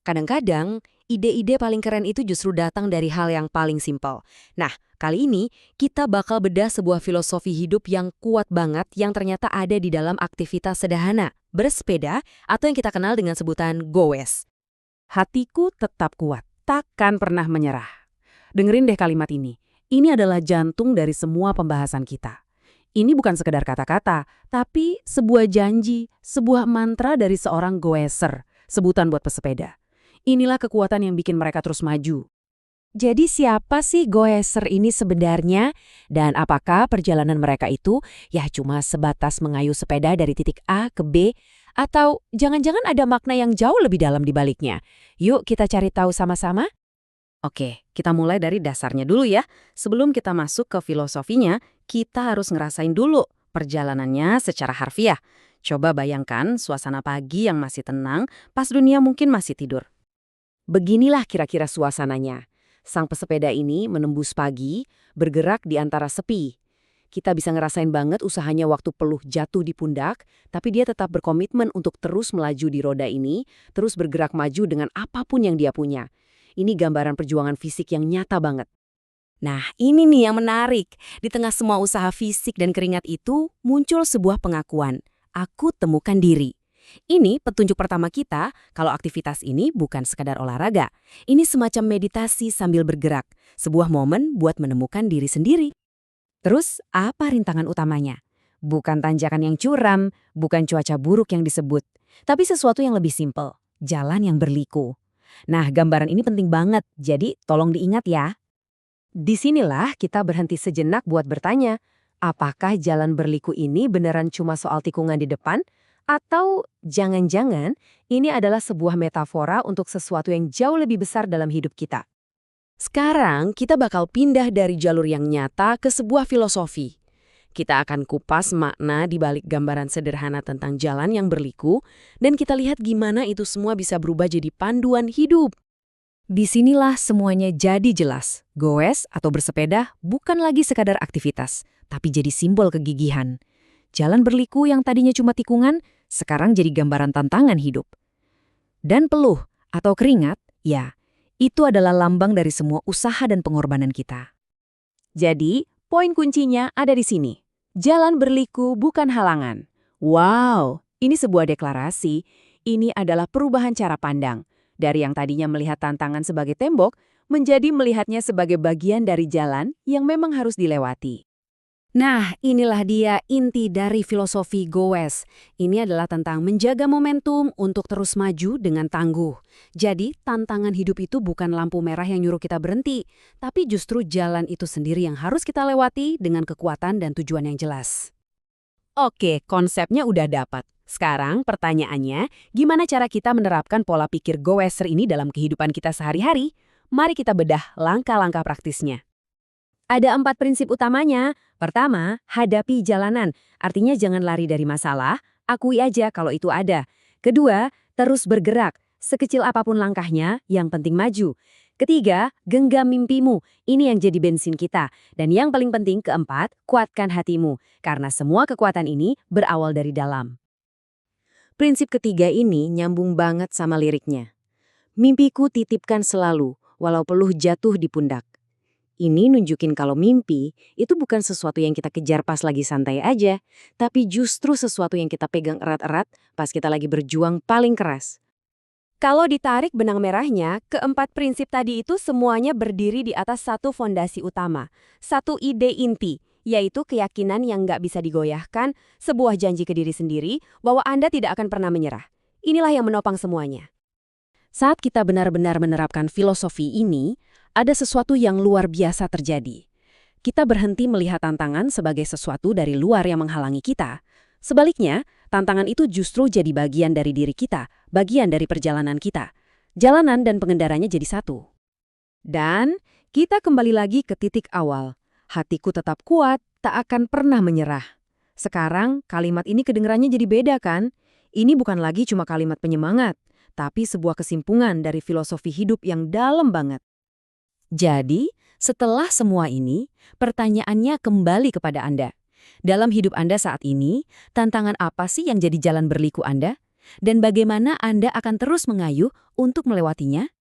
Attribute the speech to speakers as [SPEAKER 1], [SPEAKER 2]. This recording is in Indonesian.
[SPEAKER 1] Kadang-kadang, ide-ide paling keren itu justru datang dari hal yang paling simpel. Nah, kali ini kita bakal bedah sebuah filosofi hidup yang kuat banget yang ternyata ada di dalam aktivitas sederhana, bersepeda, atau yang kita kenal dengan sebutan goes.
[SPEAKER 2] Hatiku tetap kuat, takkan pernah menyerah. Dengerin deh kalimat ini. Ini adalah jantung dari semua pembahasan kita. Ini bukan sekedar kata-kata, tapi sebuah janji, sebuah mantra dari seorang goeser, sebutan buat pesepeda. Inilah kekuatan yang bikin mereka terus maju.
[SPEAKER 3] Jadi siapa sih goeser ini sebenarnya? Dan apakah perjalanan mereka itu ya cuma sebatas mengayuh sepeda dari titik A ke B? Atau jangan-jangan ada makna yang jauh lebih dalam di baliknya? Yuk kita cari tahu sama-sama.
[SPEAKER 2] Oke, kita mulai dari dasarnya dulu ya. Sebelum kita masuk ke filosofinya, kita harus ngerasain dulu perjalanannya secara harfiah. Coba bayangkan suasana pagi yang masih tenang pas dunia mungkin masih tidur. Beginilah kira-kira suasananya. Sang pesepeda ini menembus pagi, bergerak di antara sepi. Kita bisa ngerasain banget usahanya waktu peluh jatuh di pundak, tapi dia tetap berkomitmen untuk terus melaju di roda ini, terus bergerak maju dengan apapun yang dia punya. Ini gambaran perjuangan fisik yang nyata banget.
[SPEAKER 1] Nah, ini nih yang menarik. Di tengah semua usaha fisik dan keringat itu, muncul sebuah pengakuan. Aku temukan diri. Ini petunjuk pertama kita kalau aktivitas ini bukan sekadar olahraga. Ini semacam meditasi sambil bergerak, sebuah momen buat menemukan diri sendiri. Terus, apa rintangan utamanya? Bukan tanjakan yang curam, bukan cuaca buruk yang disebut, tapi sesuatu yang lebih simpel, jalan yang berliku. Nah, gambaran ini penting banget, jadi tolong diingat ya. Disinilah kita berhenti sejenak buat bertanya, apakah jalan berliku ini beneran cuma soal tikungan di depan? Atau jangan-jangan ini adalah sebuah metafora untuk sesuatu yang jauh lebih besar dalam hidup kita. Sekarang kita bakal pindah dari jalur yang nyata ke sebuah filosofi. Kita akan kupas makna di balik gambaran sederhana tentang jalan yang berliku, dan kita lihat gimana itu semua bisa berubah jadi panduan hidup. Disinilah semuanya jadi jelas. Goes atau bersepeda bukan lagi sekadar aktivitas, tapi jadi simbol kegigihan. Jalan berliku yang tadinya cuma tikungan, sekarang jadi gambaran tantangan hidup. Dan peluh atau keringat, ya, itu adalah lambang dari semua usaha dan pengorbanan kita. Jadi, poin kuncinya ada di sini. Jalan berliku bukan halangan. Wow, ini sebuah deklarasi. Ini adalah perubahan cara pandang. Dari yang tadinya melihat tantangan sebagai tembok, menjadi melihatnya sebagai bagian dari jalan yang memang harus dilewati. Nah, inilah dia inti dari filosofi goes. Ini adalah tentang menjaga momentum untuk terus maju dengan tangguh. Jadi, tantangan hidup itu bukan lampu merah yang nyuruh kita berhenti, tapi justru jalan itu sendiri yang harus kita lewati dengan kekuatan dan tujuan yang jelas. Oke, konsepnya udah dapat. Sekarang pertanyaannya, gimana cara kita menerapkan pola pikir goeser ini dalam kehidupan kita sehari-hari? Mari kita bedah langkah-langkah praktisnya. Ada 4 prinsip utamanya. Pertama, hadapi jalanan. Artinya jangan lari dari masalah, akui aja kalau itu ada. Kedua, terus bergerak. Sekecil apapun langkahnya, yang penting maju. Ketiga, genggam mimpimu. Ini yang jadi bensin kita. Dan yang paling penting, keempat, kuatkan hatimu. Karena semua kekuatan ini berawal dari dalam. Prinsip ketiga ini nyambung banget sama liriknya. Mimpiku titipkan selalu, walau peluh jatuh di pundak. Ini nunjukin kalau mimpi itu bukan sesuatu yang kita kejar pas lagi santai aja, tapi justru sesuatu yang kita pegang erat-erat pas kita lagi berjuang paling keras. Kalau ditarik benang merahnya, keempat prinsip tadi itu semuanya berdiri di atas satu fondasi utama, satu ide inti, yaitu keyakinan yang nggak bisa digoyahkan, sebuah janji ke diri sendiri bahwa Anda tidak akan pernah menyerah. Inilah yang menopang semuanya. Saat kita benar-benar menerapkan filosofi ini, ada sesuatu yang luar biasa terjadi. Kita berhenti melihat tantangan sebagai sesuatu dari luar yang menghalangi kita. Sebaliknya, tantangan itu justru jadi bagian dari diri kita, bagian dari perjalanan kita. Jalanan dan pengendaranya jadi satu. Dan kita kembali lagi ke titik awal. Hatiku tetap kuat, tak akan pernah menyerah. Sekarang, kalimat ini kedengarannya jadi beda kan? Ini bukan lagi cuma kalimat penyemangat, tapi sebuah kesimpulan dari filosofi hidup yang dalam banget. Jadi, setelah semua ini, pertanyaannya kembali kepada Anda. Dalam hidup Anda saat ini, tantangan apa sih yang jadi jalan berliku Anda? dan bagaimana Anda akan terus mengayuh untuk melewatinya?